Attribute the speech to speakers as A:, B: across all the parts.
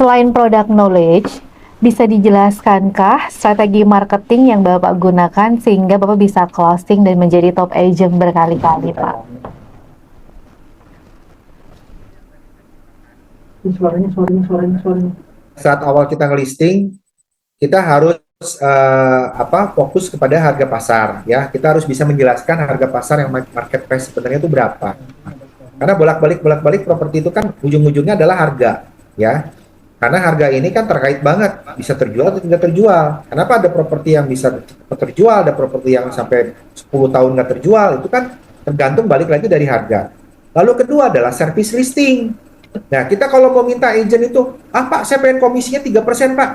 A: Selain product knowledge, bisa dijelaskankah strategi marketing yang Bapak gunakan sehingga Bapak bisa closing dan menjadi top agent berkali-kali, Pak?
B: Saat awal kita ngelisting, kita harus fokus kepada harga pasar ya. Kita harus bisa menjelaskan harga pasar yang market price sebenarnya itu berapa. Karena bolak-balik properti itu kan ujung-ujungnya adalah harga ya. Karena harga ini kan terkait banget bisa terjual atau tidak terjual. Kenapa ada properti yang bisa terjual, ada properti yang sampai 10 tahun nggak terjual, itu kan tergantung balik lagi dari harga. Lalu kedua adalah service listing. Nah, kita kalau mau minta agent itu, Pak, saya pengen komisinya 3% Pak.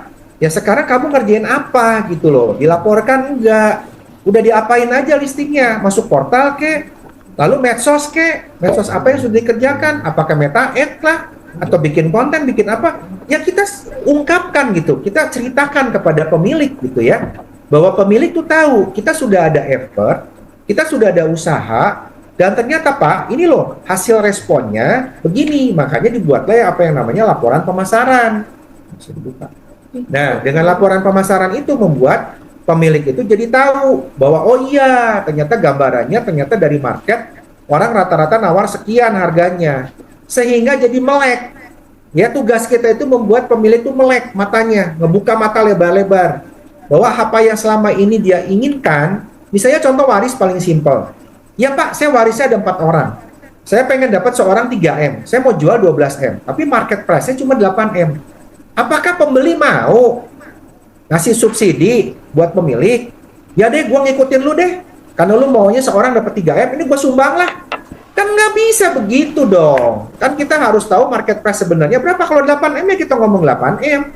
B: Ya sekarang kamu ngerjain apa gitu loh, dilaporkan enggak, udah diapain aja listingnya, masuk portal ke, lalu medsos ke, medsos apa yang sudah dikerjakan, apakah meta ad lah, atau bikin konten, bikin apa, ya kita ungkapkan gitu, kita ceritakan kepada pemilik gitu ya, bahwa pemilik tuh tahu, kita sudah ada effort, kita sudah ada usaha, dan ternyata Pak, ini loh hasil responnya begini, makanya dibuatlah ya apa yang namanya laporan pemasaran. Bisa dibuka. Nah, dengan laporan pemasaran itu membuat pemilik itu jadi tahu bahwa oh iya, ternyata gambarannya ternyata dari market orang rata-rata nawar sekian harganya. Sehingga jadi melek. Ya, tugas kita itu membuat pemilik itu melek matanya, ngebuka mata lebar-lebar. Bahwa apa yang selama ini dia inginkan, misalnya contoh waris paling simpel. Ya Pak, saya warisnya ada 4 orang. Saya pengen dapat seorang 3M. Saya mau jual 12M, tapi market price-nya cuma 8M. Apakah pembeli mau ngasih subsidi buat pemilik? Ya deh, gue ngikutin lu deh. Karena lu maunya seorang dapat 3M, ini gue sumbang lah. Kan nggak bisa begitu dong. Kan kita harus tahu market price sebenarnya berapa. Kalau 8M ya kita ngomong 8M.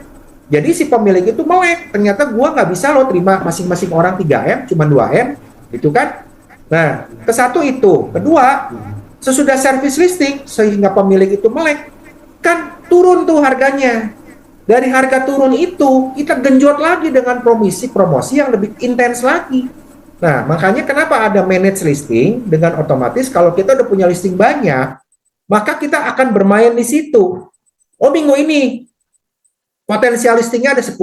B: Jadi si pemilik itu melek. Ternyata gue nggak bisa lo terima masing-masing orang 3M, cuma 2M. Gitu kan? Nah, ke satu itu. Kedua, sesudah service listing, sehingga pemilik itu melek, kan turun tuh harganya. Dari harga turun itu, kita genjot lagi dengan promosi yang lebih intens lagi. Nah, makanya kenapa ada manage listing, dengan otomatis kalau kita udah punya listing banyak, maka kita akan bermain di situ. Oh, minggu ini potensial listingnya ada 10.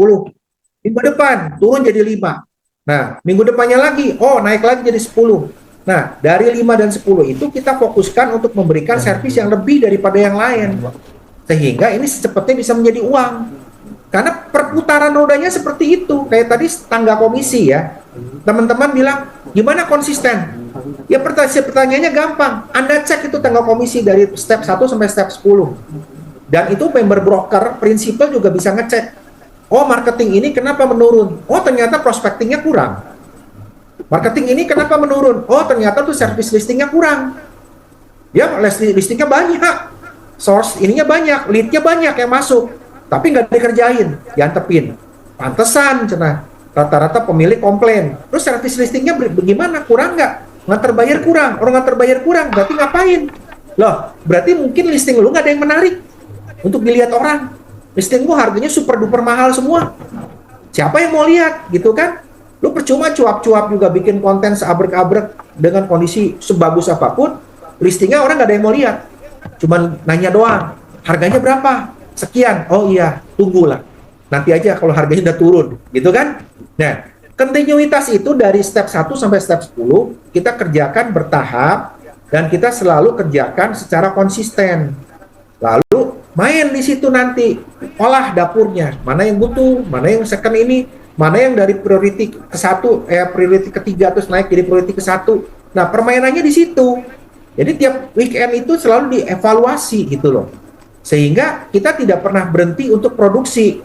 B: Minggu depan turun jadi 5. Nah, minggu depannya lagi, oh naik lagi jadi 10. Nah, dari 5 dan 10 itu kita fokuskan untuk memberikan servis yang lebih daripada yang lain. Sehingga ini secepatnya bisa menjadi uang. Karena perputaran rodanya seperti itu. Kayak tadi tangga komisi ya. Teman-teman bilang, gimana konsisten? Ya pertanyaannya gampang. Anda cek itu tangga komisi dari step 1 sampai step 10. Dan itu member broker, prinsipal juga bisa ngecek. Oh, marketing ini kenapa menurun? Oh, ternyata prospectingnya kurang. Marketing ini kenapa menurun? Oh, ternyata tuh service listingnya kurang. Ya, listingnya banyak. Source ininya banyak, leadnya banyak yang masuk, tapi nggak dikerjain, diantepin. Pantesan, cenah. Rata-rata pemilik komplain. Terus service listingnya bagaimana? Kurang nggak? Nganter bayar kurang. Orang nganter bayar kurang, berarti ngapain? Loh, berarti mungkin listing lu nggak ada yang menarik untuk dilihat orang. Listing lu harganya super duper mahal semua. Siapa yang mau lihat, gitu kan? Lu percuma cuap-cuap juga bikin konten seabrek-abrek dengan kondisi sebagus apapun, listingnya orang nggak ada yang mau lihat. Cuman nanya doang, harganya berapa? Sekian. Oh iya, tunggulah. Nanti aja kalau harganya udah turun, gitu kan? Nah, kontinuitas itu dari step 1 sampai step 10 kita kerjakan bertahap dan kita selalu kerjakan secara konsisten. Lalu main di situ nanti, olah dapurnya, mana yang butuh, mana yang second ini, mana yang dari priority ke 1, priority ketiga terus naik jadi priority ke 1. Nah, permainannya di situ. Jadi tiap weekend itu selalu dievaluasi gitu loh. Sehingga kita tidak pernah berhenti untuk produksi.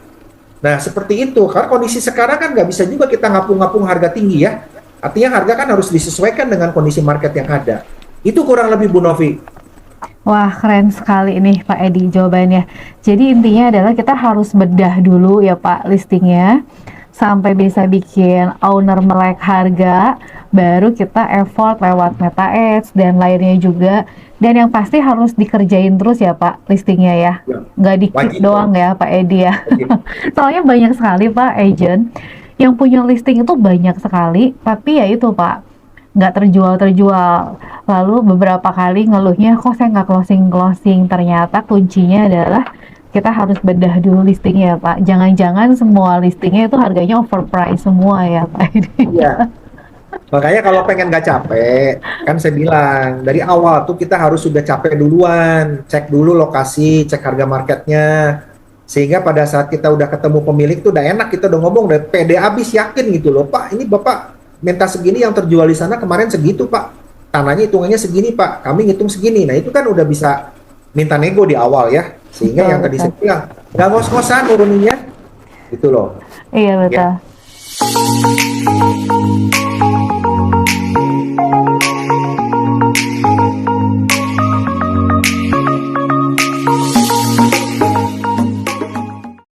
B: Nah, seperti itu. Karena kondisi sekarang kan nggak bisa juga kita ngapung-ngapung harga tinggi ya. Artinya harga kan harus disesuaikan dengan kondisi market yang ada. Itu kurang lebih Bu Novi.
A: Wah, keren sekali ini Pak Edi jawabannya. Jadi intinya adalah kita harus bedah dulu ya Pak listingnya. Sampai bisa bikin owner melek harga, baru kita effort lewat meta ads dan lainnya juga. Dan yang pasti harus dikerjain terus ya Pak listingnya ya, nggak dikit doang ya Pak Edi ya. Soalnya banyak sekali Pak agent yang punya listing itu banyak sekali, tapi ya itu Pak, nggak terjual-terjual. Lalu beberapa kali ngeluhnya, kok saya nggak closing-closing. Ternyata kuncinya adalah kita harus bedah dulu listingnya ya Pak. Jangan-jangan semua listingnya itu harganya overpriced semua ya Pak Edi.
B: Iya. Makanya kalau pengen nggak capek, kan saya bilang dari awal tuh kita harus sudah capek duluan, cek dulu lokasi, cek harga marketnya, sehingga pada saat kita udah ketemu pemilik tuh udah enak, kita udah ngomong, udah pede abis, yakin gitu loh, Pak, ini Bapak minta segini, yang terjual di sana kemarin segitu Pak, tanahnya hitungannya segini Pak, kami ngitung segini. Nah itu kan udah bisa minta nego di awal ya, sehingga
A: Betul,
B: yang tadi
A: betul.
B: saya bilang nggak ngos-ngosan nuruninnya, gitu loh.
A: Iya
B: Ya.
A: betul.